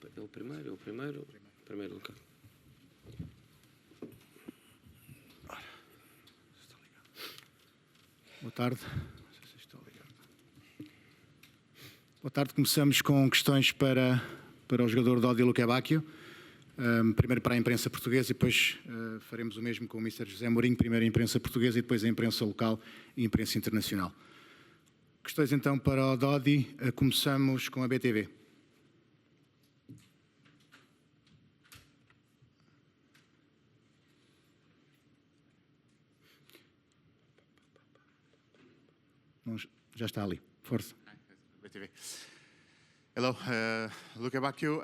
É o primeiro. Primeiro lugar. Boa tarde. Não sei se estou ligado. Boa tarde. Começamos com questões para o jogador Dodi Lukebakio. Primeiro para a imprensa portuguesa e depois faremos o mesmo com o Mr. José Mourinho. Primeiro a imprensa portuguesa e depois a imprensa local e a imprensa internacional. Questões então para o Dodi. Começamos com a BTV. Já está ali. Força. BTV. Hello, Lukebakio.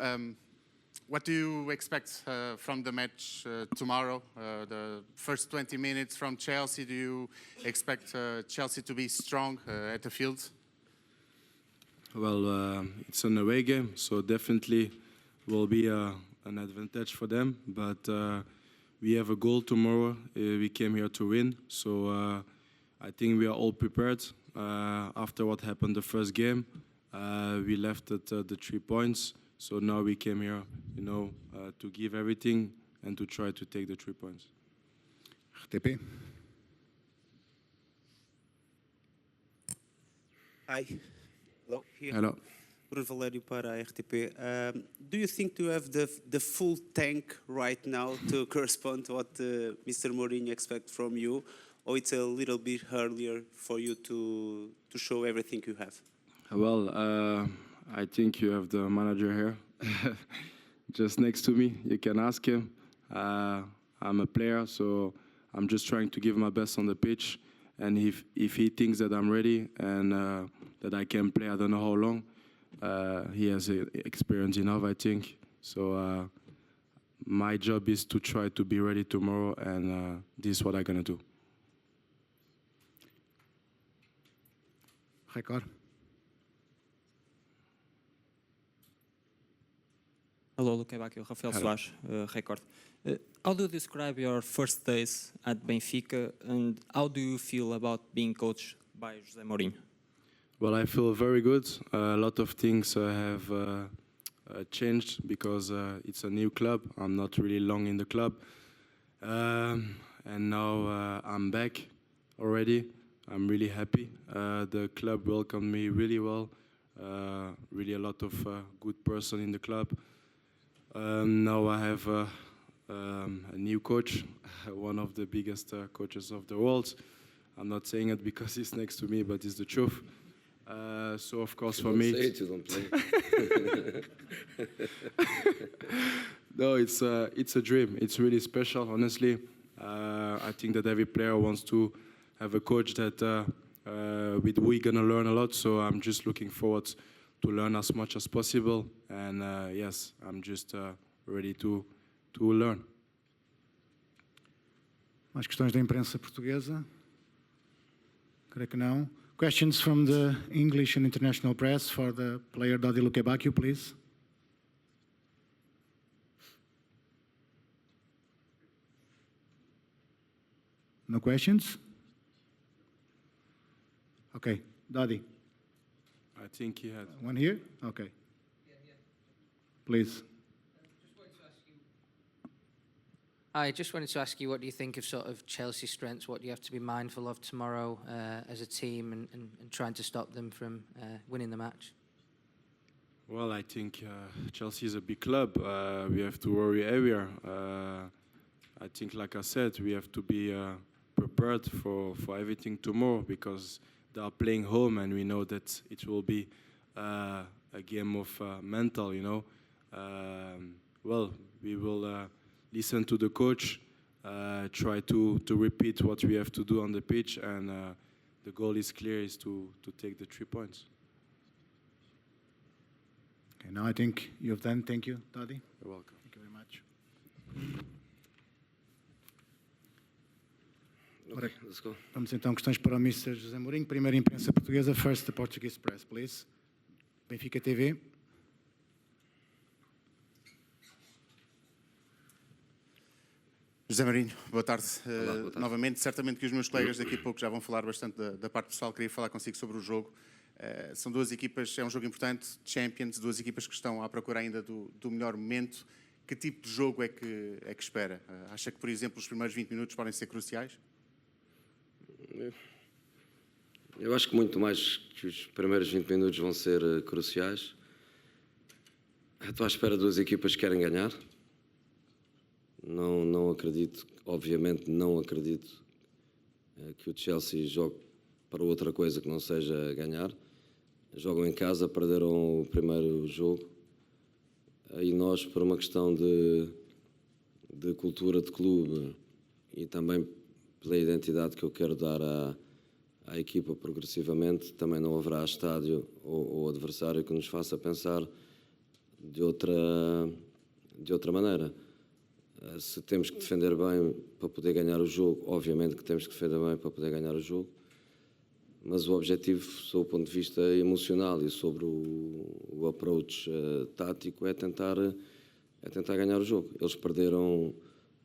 What do you expect from the match tomorrow? The first 20 minutes from Chelsea, do you expect Chelsea to be strong at the field? Well, it's an away game, so definitely will be an advantage for them. But we have a goal tomorrow. We came here to win, so I think we are all prepared. After what happened the first game, we left at the 3 points. So now we came here, to give everything and to try to take the 3 points. RTP. Hi. Hello. Here. Hello. Bruno Valério para a RTP. Do you think you have the full tank right now to correspond to what Mr. Mourinho expects from you, or it's a little bit earlier for you to show everything you have? Well, I think you have the manager here, just next to me. You can ask him. I'm a player, so I'm just trying to give my best on the pitch. And if he thinks that I'm ready and that I can play, I don't know how long, he has experience enough, I think. So my job is to try to be ready tomorrow, and this is what I'm going to do. Record. Hello, Lukebakio, Rafael Soares, Record. How do you describe your first days at Benfica, and how do you feel about being coached by Jose Mourinho? Well, I feel very good. A lot of things have changed because it's a new club. I'm not really long in the club. And now I'm back already. I'm really happy. The club welcomed me really well. Really a lot of good person in the club. Now I have a new coach, one of the biggest coaches of the world. I'm not saying it because he's next to me, but it's the truth. So of course for me, You don't play. no, it's a dream. It's really special, honestly. I think that every player wants to have a coach that with who we're gonna learn a lot. So I'm just looking forward to learn as much as possible. And yes, I'm just ready to learn. Mais questões da imprensa portuguesa? Creio que não. Questions from the English and international press for the player Dodi Lukebakio, please. No questions? Okay, Dodi. I think he had. One here? Okay. Please. I just wanted to ask you, what do you think of sort of Chelsea's strengths? What do you have to be mindful of tomorrow as a team and trying to stop them from winning the match? Well, I think Chelsea is a big club. We have to worry everywhere. I think, like I said, we have to be prepared for everything tomorrow because they are playing home and we know that it will be a game of mental, Well, we will listen to the coach, try to repeat what we have to do on the pitch, and the goal is clear, is to take the 3 points. Okay, now I think you have done. Thank you, Dodi. You're welcome. Thank you very much. Okay, let's go. Vamos então questões para o Mr. José Mourinho. Primeiro imprensa portuguesa. First the Portuguese press, please. Benfica TV. José Mourinho, boa tarde. Olá, boa tarde. Novamente, certamente que os meus colegas daqui a pouco já vão falar bastante da parte pessoal. Queria falar consigo sobre o jogo. São duas equipas, é um jogo importante, Champions, duas equipas que estão à procura ainda do melhor momento. Que tipo de jogo é que espera? Acha que, por exemplo, os primeiros 20 minutos podem ser cruciais? Eu acho que muito mais que os primeiros 20 minutos vão ser cruciais. Estou à espera de duas equipas que querem ganhar. Não acredito, obviamente não acredito que o Chelsea jogue para outra coisa que não seja ganhar. Jogam em casa, perderam o primeiro jogo. E nós, por uma questão de cultura de clube e também pela identidade que eu quero dar à equipa progressivamente, também não haverá estádio ou adversário que nos faça pensar de outra maneira. Se temos que defender bem para poder ganhar o jogo, obviamente que temos que defender bem para poder ganhar o jogo, mas o objetivo, sob o ponto de vista emocional e sobre o approach tático, é tentar ganhar o jogo. Eles perderam,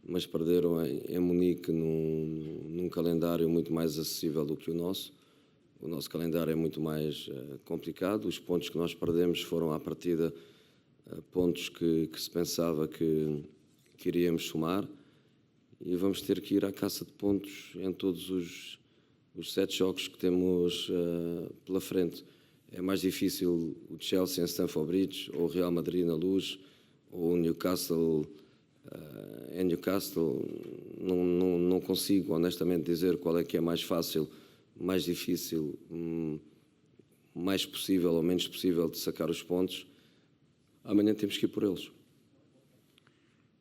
mas perderam em Munique num calendário muito mais acessível do que o nosso. O nosso calendário é muito mais complicado. Os pontos que nós perdemos foram, à partida, pontos que se pensava que iríamos somar, e vamos ter que ir à caça de pontos em todos os 7 jogos que temos pela frente. É mais difícil o Chelsea em Stamford Bridge, ou o Real Madrid na Luz, ou o Newcastle em Newcastle. Não consigo honestamente dizer qual é que é mais fácil, mais difícil, mais possível ou menos possível de sacar os pontos. Amanhã temos que ir por eles.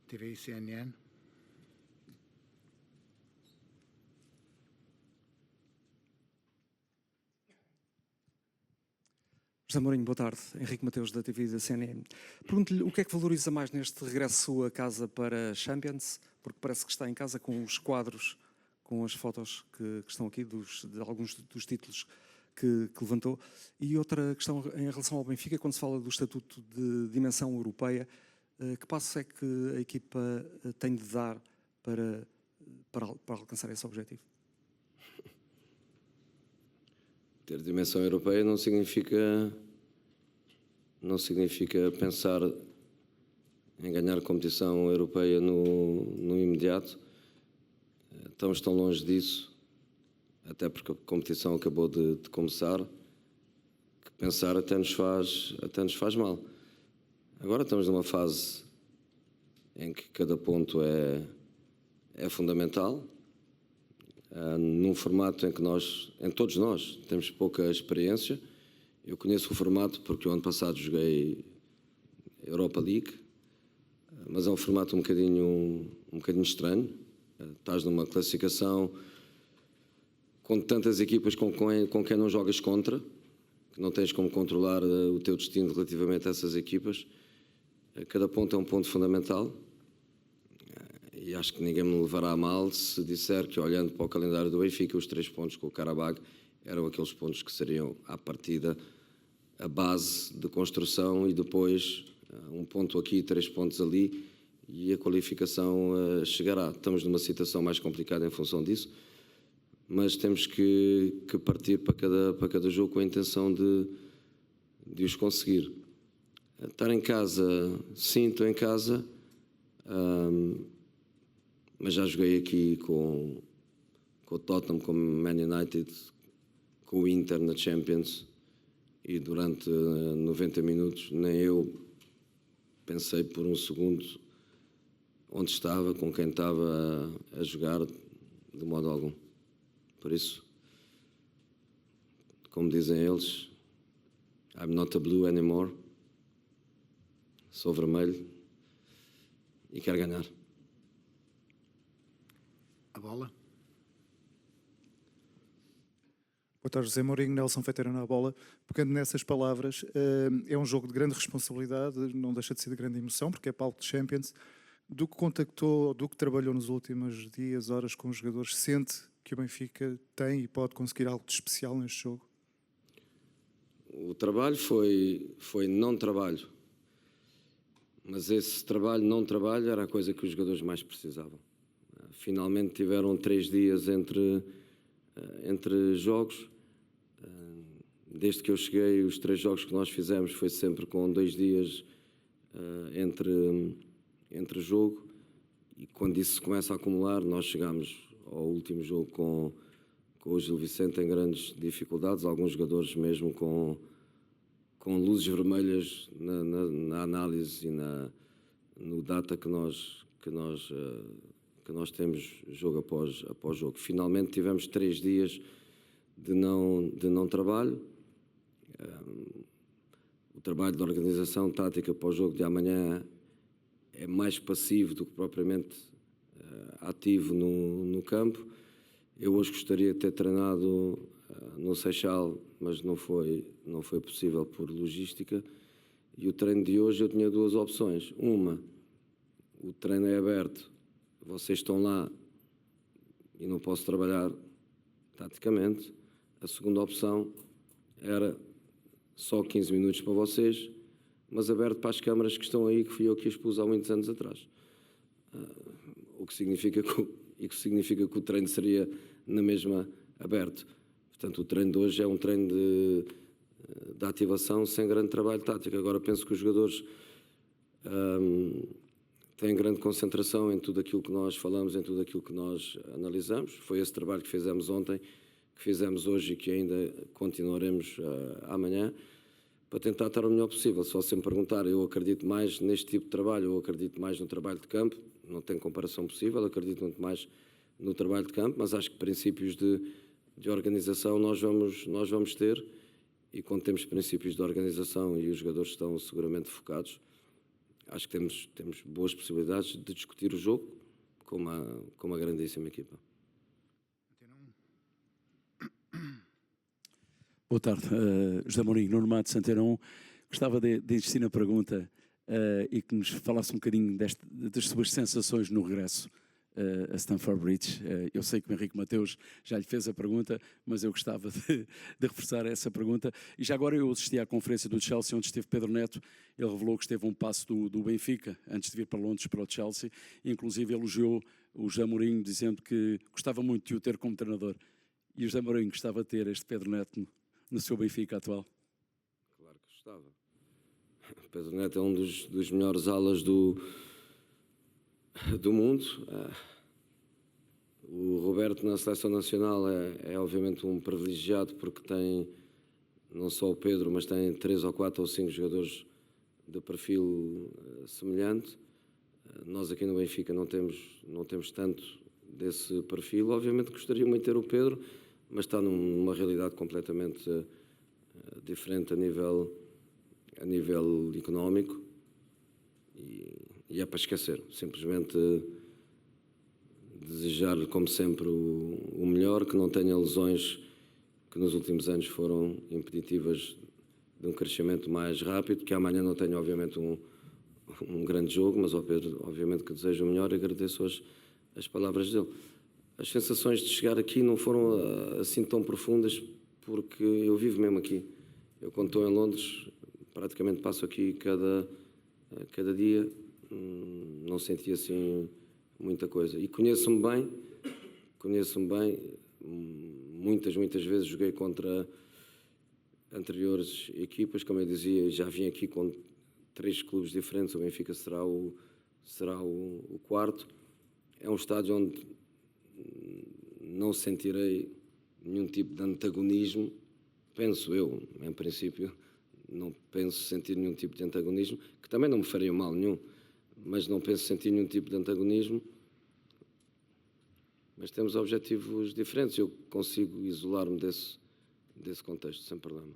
TV CNN. José Mourinho, boa tarde. Henrique Mateus, da TV da CNN. Pergunto-lhe o que é que valoriza mais neste regresso a casa para Champions, porque parece que está em casa com os quadros, com as fotos que estão aqui, de alguns dos títulos que levantou. E outra questão em relação ao Benfica, quando se fala do estatuto de dimensão europeia, que passos é que a equipa tem de dar para alcançar esse objetivo? Ter dimensão europeia não significa pensar em ganhar competição europeia no imediato. Estamos tão longe disso, até porque a competição acabou de começar, que pensar até nos faz mal. Agora estamos numa fase em que cada ponto é fundamental. Num formato em que todos nós, temos pouca experiência. Eu conheço o formato porque o ano passado joguei Europa League, mas é um formato um bocadinho estranho. Estás numa classificação com tantas equipas com quem não jogas contra, que não tens como controlar o teu destino relativamente a essas equipas. Cada ponto é um ponto fundamental. E acho que ninguém me levará a mal se disser que, olhando para o calendário do Benfica, os 3 pontos com o Karabag eram aqueles pontos que seriam, à partida, a base de construção, e depois 1 ponto aqui, 3 pontos ali, e a qualificação chegará. Estamos numa situação mais complicada em função disso, mas temos que partir para cada jogo com a intenção de os conseguir. Estar em casa, sim, estou em casa. Mas já joguei aqui com o Tottenham, com o Man United, com o Inter na Champions, e durante 90 minutos nem eu pensei por um segundo onde estava, com quem estava a jogar, de modo algum. Por isso, como dizem eles, I'm not a blue anymore. Sou vermelho e quero ganhar. A bola. Boa tarde, José Mourinho. Nelson Feiteira na bola. Pegando nessas palavras, é um jogo de grande responsabilidade, não deixa de ser de grande emoção, porque é palco de Champions. Do que contactou, do que trabalhou nos últimos dias, horas com os jogadores, sente que o Benfica tem e pode conseguir algo de especial neste jogo? O trabalho foi não trabalho, mas esse trabalho, não trabalho, era a coisa que os jogadores mais precisavam. Finalmente tiveram 3 dias entre jogos. desde que eu cheguei, os 3 jogos que nós fizemos foi sempre com 2 dias entre jogo, e quando isso se começa a acumular, nós chegámos ao último jogo com o Gil Vicente em grandes dificuldades, alguns jogadores mesmo com luzes vermelhas na análise e no data que nós temos jogo após jogo. Finalmente tivemos 3 dias de não trabalho. O trabalho de organização tática para o jogo de amanhã é mais passivo do que propriamente ativo no campo. Eu hoje gostaria de ter treinado no Seixal, mas não foi possível por logística. E o treino de hoje eu tinha 2 opções. Uma, o treino é aberto, vocês estão lá e não posso trabalhar taticamente. A segunda opção era só 15 minutos para vocês, mas aberto para as câmaras que estão aí, que fui eu que expus há muitos anos atrás. O que significa que o treino seria na mesma aberto. Portanto, o treino de hoje é um treino de ativação sem grande trabalho tático. Agora penso que os jogadores têm grande concentração em tudo aquilo que nós falamos, em tudo aquilo que nós analisamos. Foi esse trabalho que fizemos ontem, que fizemos hoje e que ainda continuaremos amanhã, para tentar estar o melhor possível. Só se me perguntar, eu acredito mais neste tipo de trabalho, eu acredito mais no trabalho de campo, não tem comparação possível, acredito muito mais no trabalho de campo, mas acho que princípios de organização nós vamos ter, e quando temos princípios de organização e os jogadores estão seguramente focados, acho que temos boas possibilidades de discutir o jogo com uma grandíssima equipa. Boa tarde, José Mourinho, Nuno Matos, Santeirão. Gostava de insistir na pergunta e que nos falasse um bocadinho das suas sensações no regresso a Stamford Bridge. Eu sei que o Henrique Mateus já lhe fez a pergunta, mas eu gostava de reforçar essa pergunta. E já agora eu assisti à conferência do Chelsea, onde esteve Pedro Neto. Ele revelou que esteve a um passo do Benfica, antes de vir para Londres para o Chelsea, e inclusive elogiou o José Mourinho, dizendo que gostava muito de o ter como treinador. E o José Mourinho gostava de ter este Pedro Neto no seu Benfica atual? Claro que gostava. Pedro Neto é um dos melhores alas do mundo. O Roberto na Seleção Nacional é obviamente um privilegiado, porque tem não só o Pedro, mas tem 3 ou 4 ou 5 jogadores de perfil semelhante. Nós aqui no Benfica não temos tanto desse perfil. Obviamente gostaria muito de ter o Pedro, mas está numa realidade completamente diferente a nível económico, e é para esquecer. Simplesmente desejar-lhe, como sempre, o melhor, que não tenha lesões que nos últimos anos foram impeditivas de um crescimento mais rápido, que amanhã não tenha, obviamente, um grande jogo, mas ao Pedro, obviamente, que desejo o melhor e agradeço as palavras dele. As sensações de chegar aqui não foram assim tão profundas, porque eu vivo mesmo aqui. Eu, quando estou em Londres, praticamente passo aqui cada dia, não senti assim muita coisa. E conheço-me bem, muitas vezes joguei contra anteriores equipas, como eu dizia, já vim aqui com 3 clubes diferentes, o Benfica será o 4º. É um estádio onde não sentirei nenhum tipo de antagonismo, penso eu, em princípio, não penso sentir nenhum tipo de antagonismo, que também não me faria mal nenhum, mas não penso sentir nenhum tipo de antagonismo. Mas temos objetivos diferentes, eu consigo isolar-me desse contexto, sem problema.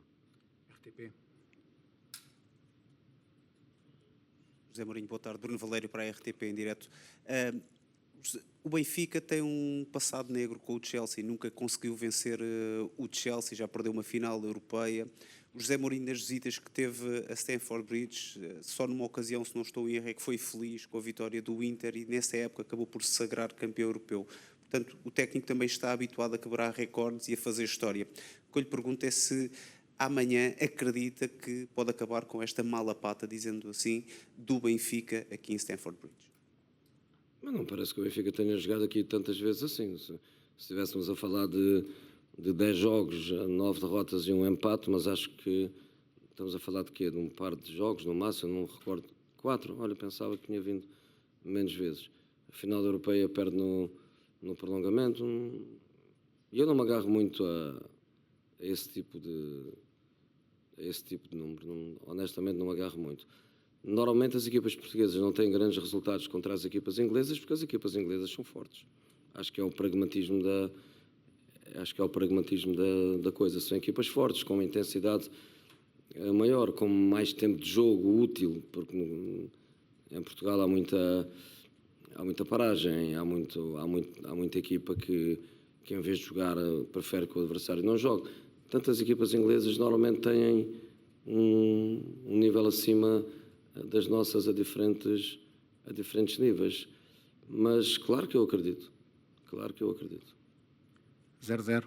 RTP. José Mourinho, boa tarde. Bruno Valério para a RTP em direto. O Benfica tem um passado negro com o Chelsea, nunca conseguiu vencer o Chelsea, já perdeu uma final europeia. O José Mourinho, nas visitas que teve a Stamford Bridge, só numa ocasião, se não estou em erro, é que foi feliz com a vitória do Inter e nessa época acabou por se sagrar campeão europeu. Portanto, o técnico também está habituado a quebrar recordes e a fazer história. O que eu lhe pergunto é se amanhã acredita que pode acabar com esta mala pata, dizendo assim, do Benfica aqui em Stamford Bridge. Mas não parece que o Benfica tenha jogado aqui tantas vezes assim. Se estivéssemos a falar de de 10 jogos, 9 derrotas e um empate, mas acho que estamos a falar de quê? De um par de jogos, no máximo, não me recordo, 4. Olha, pensava que tinha vindo menos vezes. A final da Europeia perde no prolongamento. E eu não me agarro muito a esse tipo de número. Honestamente, não me agarro muito. Normalmente as equipas portuguesas não têm grandes resultados contra as equipas inglesas porque as equipas inglesas são fortes. Acho que é o pragmatismo da coisa. São equipas fortes, com uma intensidade maior, com mais tempo de jogo útil, porque em Portugal há muita paragem, há muita equipa que em vez de jogar prefere que o adversário não jogue. Portanto, as equipas inglesas normalmente têm um nível acima das nossas a diferentes níveis. Mas claro que eu acredito. 0-0.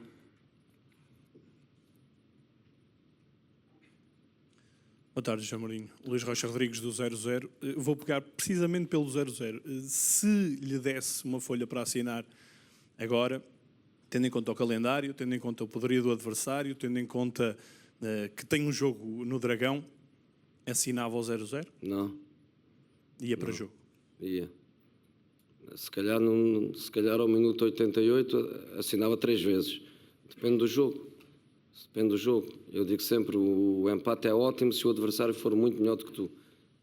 Boa tarde, José Mourinho. Luís Rocha Rodrigues, do 00. Vou pegar precisamente pelo 00. Se lhe desse uma folha para assinar agora, tendo em conta o calendário, tendo em conta o poderio do adversário, tendo em conta que tem um jogo no Dragão, assinava o 00? Não. Ia para o jogo? Ia. Se calhar ao minuto 88 assinava 3 vezes. Depende do jogo. Eu digo sempre, o empate é ótimo se o adversário for muito melhor do que tu.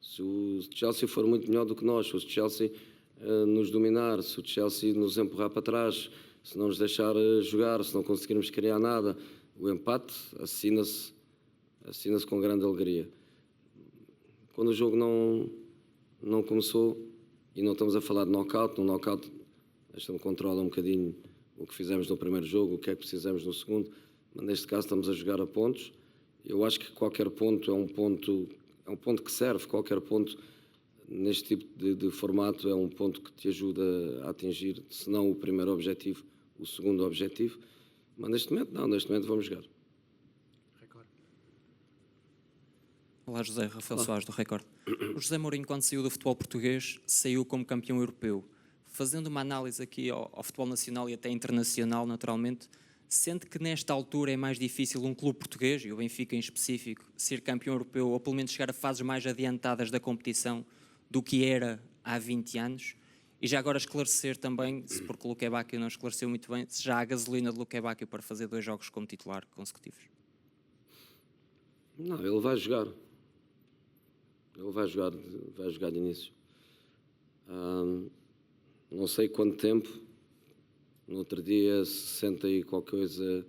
Se o Chelsea for muito melhor do que nós, se o Chelsea nos dominar, se o Chelsea nos empurrar para trás, se não nos deixar jogar, se não conseguirmos criar nada, o empate assina-se com grande alegria. Quando o jogo não começou, e não estamos a falar de knockout, no knockout a gente controla um bocadinho o que fizemos no primeiro jogo, o que é que precisamos no segundo, mas neste caso estamos a jogar a pontos. Eu acho que qualquer ponto é um ponto que serve, qualquer ponto neste tipo de formato é um ponto que te ajuda a atingir, se não o primeiro objetivo, o segundo objetivo, mas neste momento vamos jogar. Olá José, Rafael Soares do Record. O José Mourinho, quando saiu do futebol português, saiu como campeão europeu. Fazendo uma análise aqui ao futebol nacional e até internacional, naturalmente, sente que nesta altura é mais difícil um clube português, e o Benfica em específico, ser campeão europeu ou pelo menos chegar a fases mais adiantadas da competição do que era há 20 anos? E já agora esclarecer também, porque o Luque Bacchio não esclareceu muito bem, se já há gasolina de Luque Bacchio para fazer 2 jogos como titular consecutivos. Não, ele vai jogar. Ele vai jogar de início. Não sei quanto tempo. No outro dia, 60 e qualquer coisa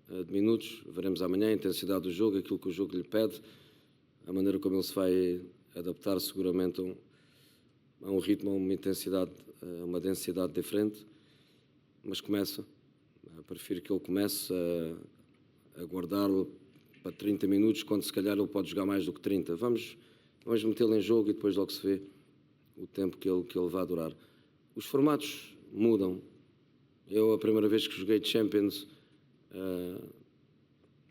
de minutos. Veremos amanhã a intensidade do jogo, aquilo que o jogo lhe pede, a maneira como ele se vai adaptar seguramente a um ritmo, a uma intensidade, a uma densidade diferente. Mas começa. Prefiro que ele comece a guardá-lo para 30 minutos, quando se calhar ele pode jogar mais do que 30. Vamos metê-lo em jogo e depois logo se vê o tempo que ele vai durar. Os formatos mudam. Eu, a primeira vez que joguei Champions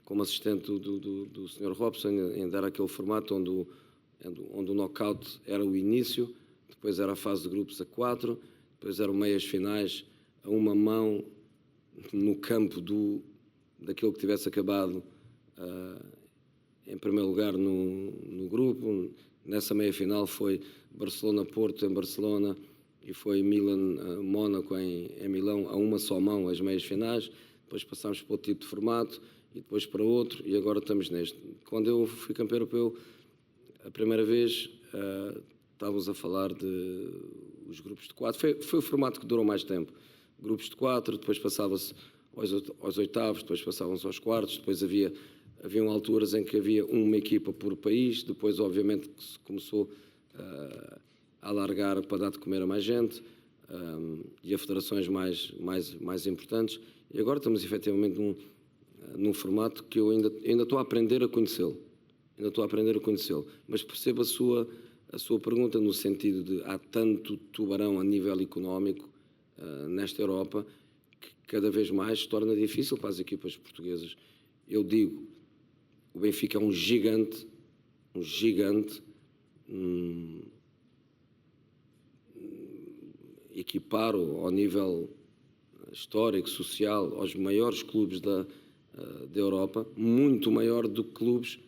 como assistente do Sr. Robson, ainda era aquele formato onde o knockout era o início, depois era a fase de grupos a 4, depois eram meias finais a uma mão no campo daquilo que tivesse acabado em primeiro lugar no grupo. Nessa meia-final foi Barcelona-Porto em Barcelona e foi Milan-Mónaco em Milão, a uma só mão as meias-finais. Depois passámos para outro tipo de formato e depois para outro e agora estamos neste. Quando eu fui campeão europeu, a primeira vez, estávamos a falar de os grupos de 4. Foi o formato que durou mais tempo. Grupos de 4, depois passava-se aos oitavos, depois passavam-se aos quartos, depois haviam alturas em que havia uma equipa por país, depois obviamente que se começou a alargar para dar de comer a mais gente e a federações mais importantes, e agora estamos efetivamente num formato que eu ainda estou a aprender a conhecê-lo, mas percebo a sua pergunta no sentido de há tanto tubarão a nível económico nesta Europa que cada vez mais se torna difícil para as equipas portuguesas. Eu digo, o Benfica é um gigante, equiparo ao nível histórico, social, aos maiores clubes da Europa, muito maior do que clubes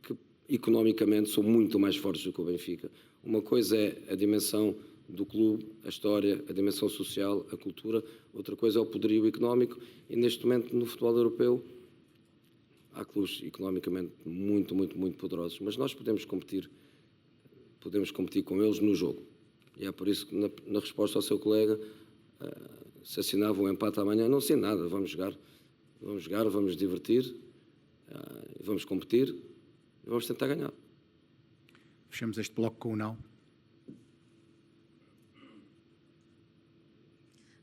que economicamente são muito mais fortes do que o Benfica. Uma coisa é a dimensão do clube, a história, a dimensão social, a cultura, outra coisa é o poderio económico e neste momento no futebol europeu há clubes economicamente muito poderosos, mas nós podemos competir com eles no jogo. E é por isso que na resposta ao seu colega, se assinava um empate amanhã, não sei nada, vamos jogar, vamos divertir, vamos competir e vamos tentar ganhar. Fechamos este bloco com o não.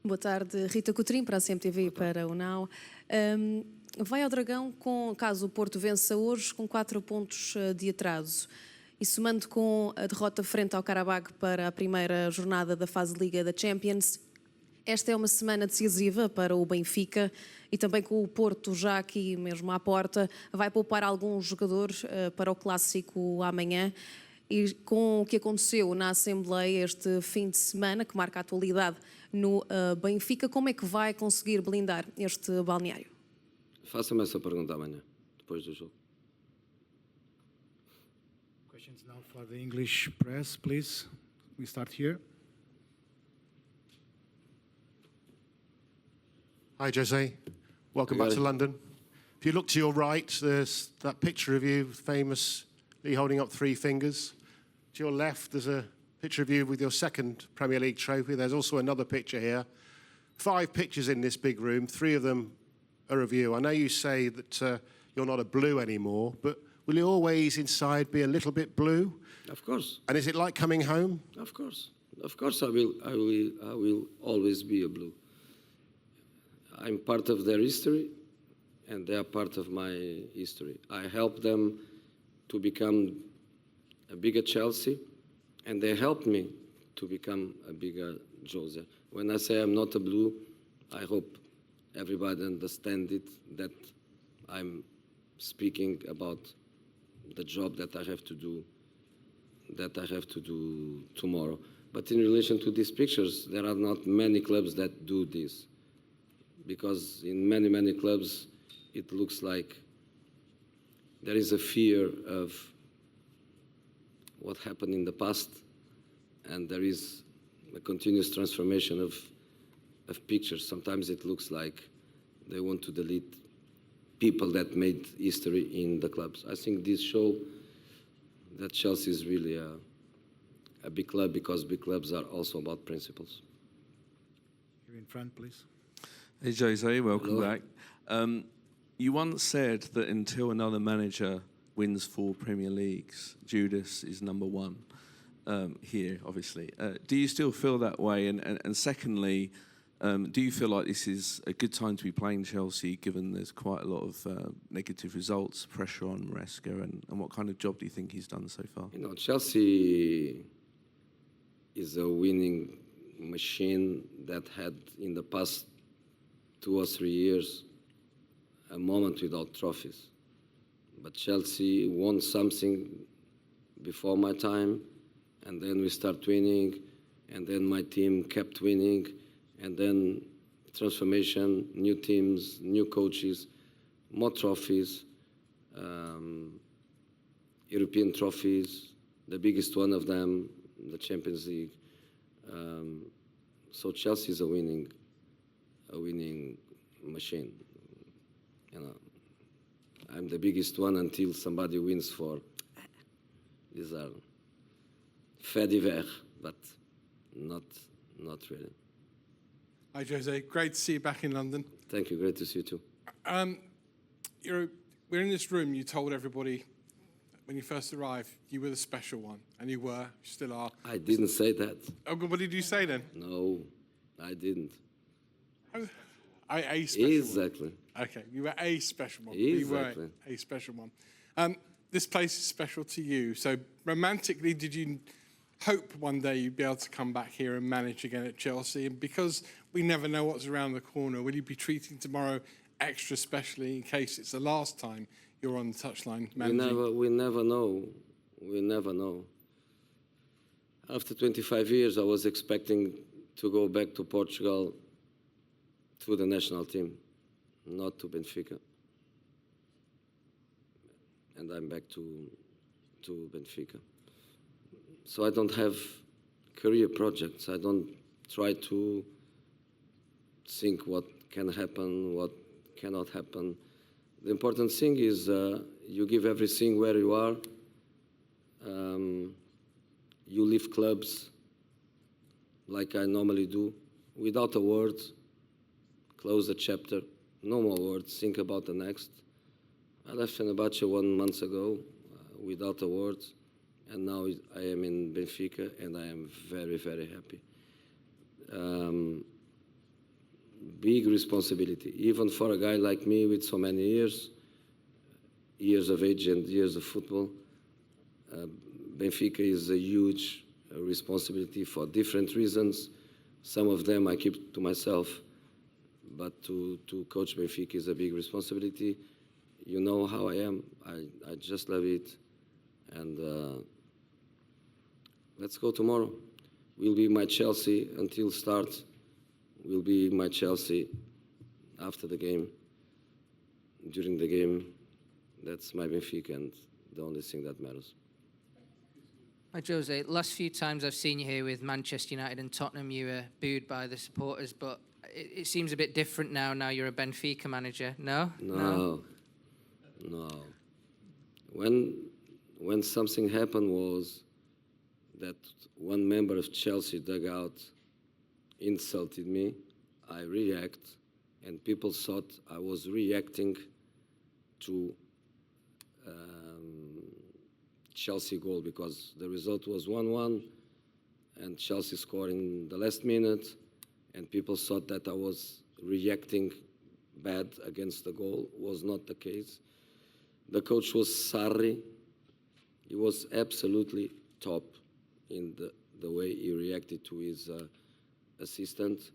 Boa tarde, Rita Coutrinho, para a CMTV e para o Now. Vai ao Dragão, caso o Porto vença hoje, com 4 pontos de atraso. E somando com a derrota frente ao Qarabag para a primeira jornada da fase de Liga da Champions, esta é uma semana decisiva para o Benfica e também com o Porto já aqui mesmo à porta. Vai poupar alguns jogadores para o Clássico amanhã. E com o que aconteceu na Assembleia este fim de semana, que marca a atualidade no Benfica, como é que vai conseguir blindar este balneário? Faça-me essa pergunta amanhã, depois do jogo. Questions now for the English press, please. We start here. Hi, Jose. Welcome back to London. If you look to your right, there's that picture of you famously holding up 3 fingers. To your left, there's a picture of you with your second Premier League trophy. There's also another picture here. 5 pictures in this big room. 3 of them are of you. I know you say that you're not a blue anymore, but will you always inside be a little bit blue? Of course. And is it like coming home? Of course. Of course I will always be a blue. I'm part of their history and they are part of my history. I help them to become a bigger Chelsea, and they helped me to become a bigger Jose. When I say I'm not a blue, I hope everybody understands it, that I'm speaking about the job that I have to do tomorrow. But in relation to these pictures, there are not many clubs that do this, because in many clubs it looks like there is a fear of what happened in the past, and there is a continuous transformation of pictures. Sometimes it looks like they want to delete people that made history in the clubs. I think this show that Chelsea is really a big club, because big clubs are also about principles. Here in front, please. Hey Jose, welcome Hello. back. You once said that until another manager wins 4 Premier Leagues, Judas is number 1 here, obviously. Do you still feel that way? And secondly, do you feel like this is a good time to be playing Chelsea, given there's quite a lot of negative results, pressure on Maresca, and what kind of job do you think he's done so far? You know, Chelsea is a winning machine that had in the past 2 or 3 years a moment without trophies. But Chelsea won something before my time, and then we start winning, and then my team kept winning, and then transformation, new teams, new coaches, more trophies, European trophies, the biggest one of them, the Champions League. So Chelsea is a winning machine. You know, I'm the biggest one until somebody wins for. These are faits divers, but not really. Hi Jose, great to see you back in London. Thank you, great to see you too. We're in this room, you told everybody when you first arrived you were the special one, and you were, you still are. I didn't say that. Oh, what did you say then? No, I didn't. A special Exactly. one. Okay, you were a special one. Exactly. You were a special one. This place is special to you, so romantically did you hope one day you'd be able to come back here and manage again at Chelsea? And because we never know what's around the corner, will you be treating tomorrow extra specially in case it's the last time you're on the touchline managing? We never know. We never know. After 25 years, I was expecting to go back to Portugal to the national team, not to Benfica. And I'm back to Benfica. So I don't have career projects. I don't try to think what can happen, what cannot happen. The important thing is you give everything where you are. You leave clubs like I normally do, without a word, close the chapter, no more words, think about the next. I left Fenerbahce 1 month ago without a word, and now I am in Benfica, and I am very, very happy. Big responsibility, even for a guy like me with so many years of age and years of football. Benfica is a huge responsibility for different reasons. Some of them I keep to myself, but to coach Benfica is a big responsibility. You know how I am. I just love it. And let's go tomorrow. Will be my Chelsea until start. Will be my Chelsea after the game, during the game. That's my Benfica and the only thing that matters. Hi, Jose. Last few times I've seen you here with Manchester United and Tottenham, you were booed by the supporters, but it seems a bit different now. Now you're a Benfica manager. No? No. When something happened was that one member of Chelsea dugout insulted me, I react, and people thought I was reacting to Chelsea goal because the result was 1-1 and Chelsea scored in the last minute, and people thought that I was reacting bad against the goal. Was not the case. The coach was Sarri. He was absolutely top in the way he reacted to his assistant.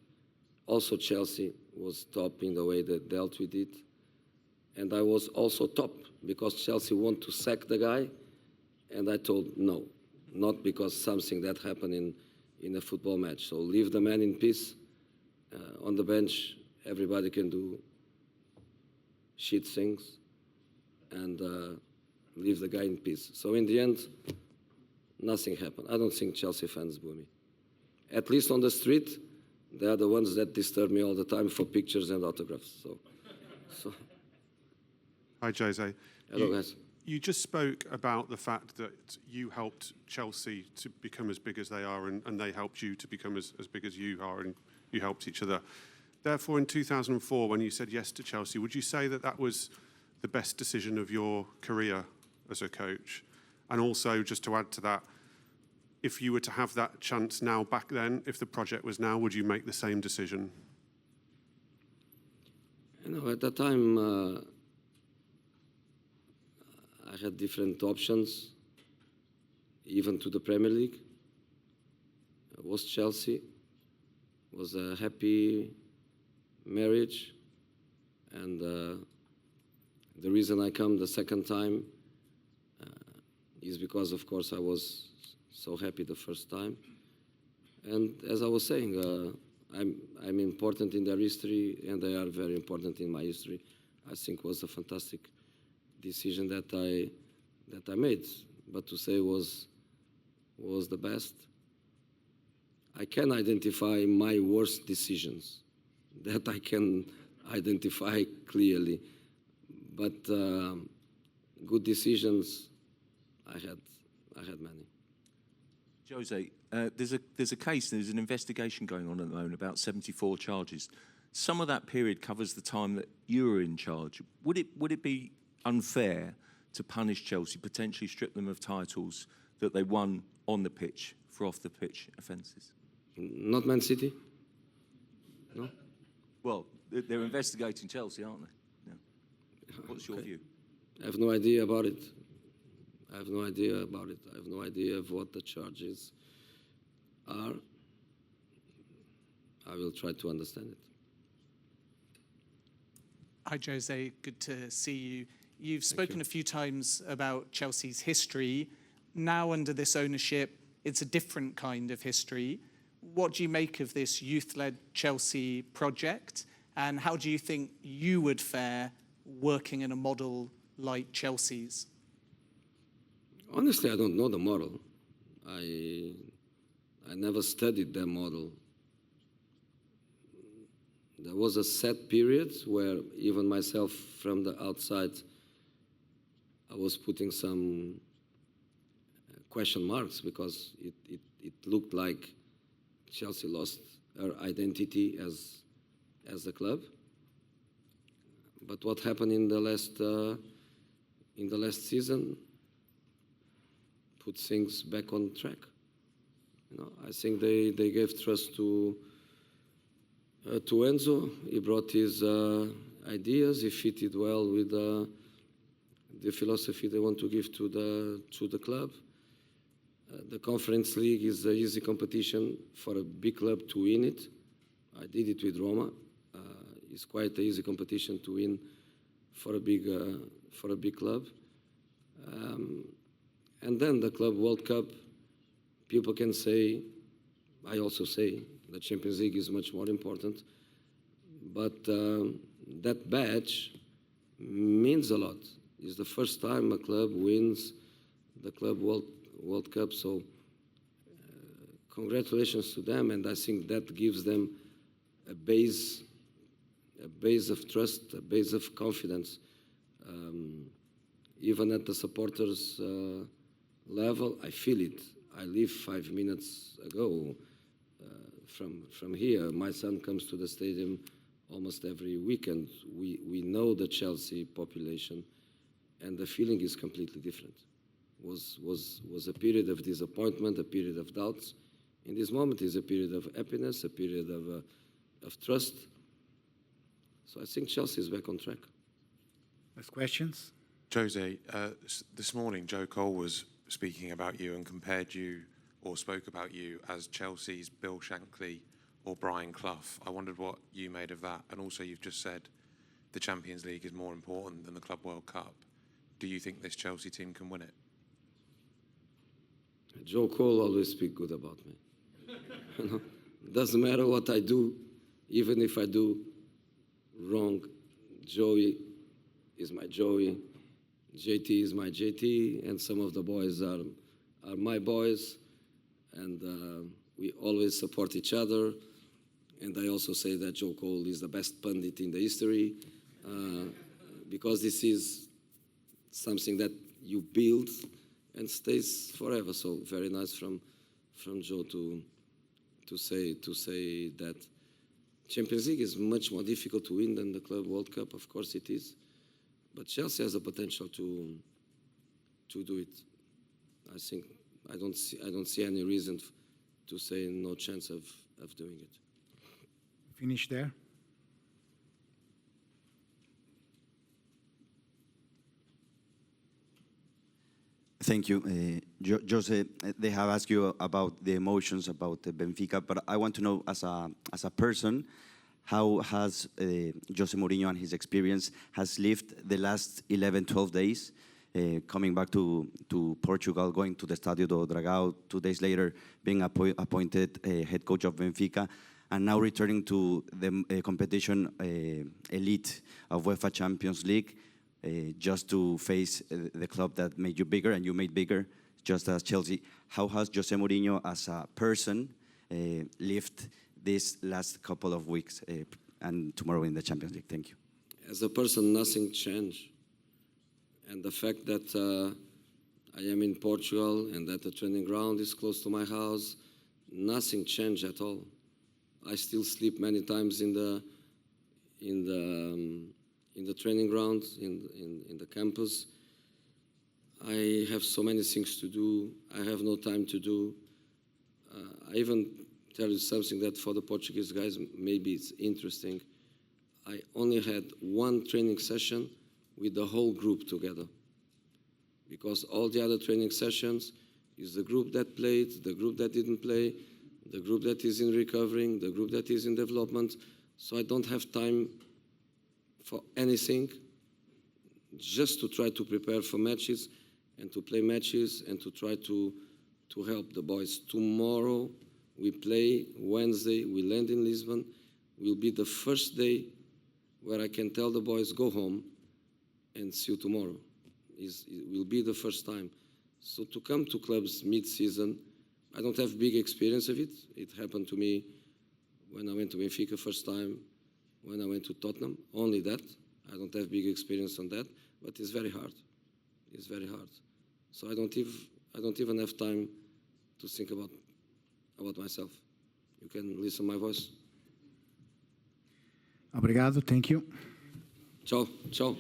Also Chelsea was top in the way they dealt with it. And I was also top because Chelsea wanted to sack the guy, and I told no, not because something that happened in a football match. So leave the man in peace. On the bench, everybody can do shit things, and leave the guy in peace. So in the end, nothing happened. I don't think Chelsea fans boo me. At least on the street, they are the ones that disturb me all the time for pictures and autographs. So. Hi, Jose. Hello, guys. You just spoke about the fact that you helped Chelsea to become as big as they are, and they helped you to become as big as you are, and you helped each other. Therefore, in 2004, when you said yes to Chelsea, would you say that that was the best decision of your career as a coach? And also, just to add to that, if you were to have that chance now back then, if the project was now, would you make the same decision? You know, at that time, I had different options, even to the Premier League. It was Chelsea. It was a happy marriage. And the reason I come the second time is because, of course, I was so happy the first time. And as I was saying, I'm important in their history, and they are very important in my history. I think it was a fantastic decision that I made. But to say was the best, I can identify my worst decisions that I can identify clearly. But good decisions, I had many. Jose, there's a case, there's an investigation going on at the moment about 74 charges. Some of that period covers the time that you were in charge. Would it be unfair to punish Chelsea, potentially strip them of titles that they won on the pitch for off the pitch offences? Not Man City? No? Well, they're investigating Chelsea, aren't they? No. What's your view? I have no idea about it. I have no idea about it. I have no idea of what the charges are. I will try to understand it. Hi, Jose. Good to see you. You've spoken a few times about Chelsea's history. Now, under this ownership, it's a different kind of history. What do you make of this youth-led Chelsea project? And how do you think you would fare working in a model like Chelsea's? Honestly, I don't know the model. I never studied their model. There was a set period where even myself from the outside, I was putting some question marks because it looked like Chelsea lost her identity as a club. But what happened in the last season put things back on track. You know, I think they gave trust to Enzo. He brought his ideas. He fitted well with the philosophy they want to give to the club. The Conference League is an easy competition for a big club to win it. I did it with Roma. It's quite an easy competition to win for a big club. And then the Club World Cup, people can say, I also say, the Champions League is much more important. But that badge means a lot. It's the first time a club wins the Club World Cup. So congratulations to them. And I think that gives them a base of trust, a base of confidence. Even at the supporters level, I feel it. I live 5 minutes ago from here. My son comes to the stadium almost every weekend. We know the Chelsea population, and the feeling is completely different. Was a period of disappointment, a period of doubts. In this moment is a period of happiness, a period of trust. So I think Chelsea is back on track. Last questions? Jose, this morning Joe Cole was speaking about you and compared you or spoke about you as Chelsea's Bill Shankly or Brian Clough. I wondered what you made of that. And also you've just said the Champions League is more important than the Club World Cup. Do you think this Chelsea team can win it? Joe Cole always speaks good about me. You know, doesn't matter what I do, even if I do wrong, Joey is my Joey, JT is my JT, and some of the boys are my boys, and we always support each other. And I also say that Joe Cole is the best pundit in the history, because this is something that you build and stays forever. So very nice from Joe to say that. Champions League is much more difficult to win than the Club World Cup. Of course it is, but Chelsea has the potential to do it. I think I don't see any reason to say no chance of doing it. Finish there. Thank you. Jose, they have asked you about the emotions about Benfica, but I want to know as a person, how has Jose Mourinho and his experience has lived the last 11, 12 days, coming back to Portugal, going to the Estadio do Dragão, 2 days later being appointed head coach of Benfica, and now returning to the competition elite of UEFA Champions League, just to face the club that made you bigger and you made bigger, just as Chelsea. How has Jose Mourinho as a person lived this last couple of weeks and tomorrow in the Champions League? Thank you. As a person, nothing changed. And the fact that I am in Portugal and that the training ground is close to my house, nothing changed at all. I still sleep many times in the training ground, in the campus. I have so many things to do. I have no time to do. I even tell you something that for the Portuguese guys, maybe it's interesting. I only had one training session with the whole group together, because all the other training sessions is the group that played, the group that didn't play, the group that is in recovering, the group that is in development. So I don't have time for anything, just to try to prepare for matches and to play matches and to try to help the boys. Tomorrow we play, Wednesday we land in Lisbon. Will be the first day where I can tell the boys, go home and see you tomorrow. It will be the first time. So to come to clubs mid-season, I don't have big experience of it. It happened to me when I went to Benfica first time, when I went to Tottenham, only that. I don't have big experience on that, but it's very hard. It's very hard. So I don't even have time to think about myself. You can listen to my voice. Obrigado, thank you. Ciao, ciao.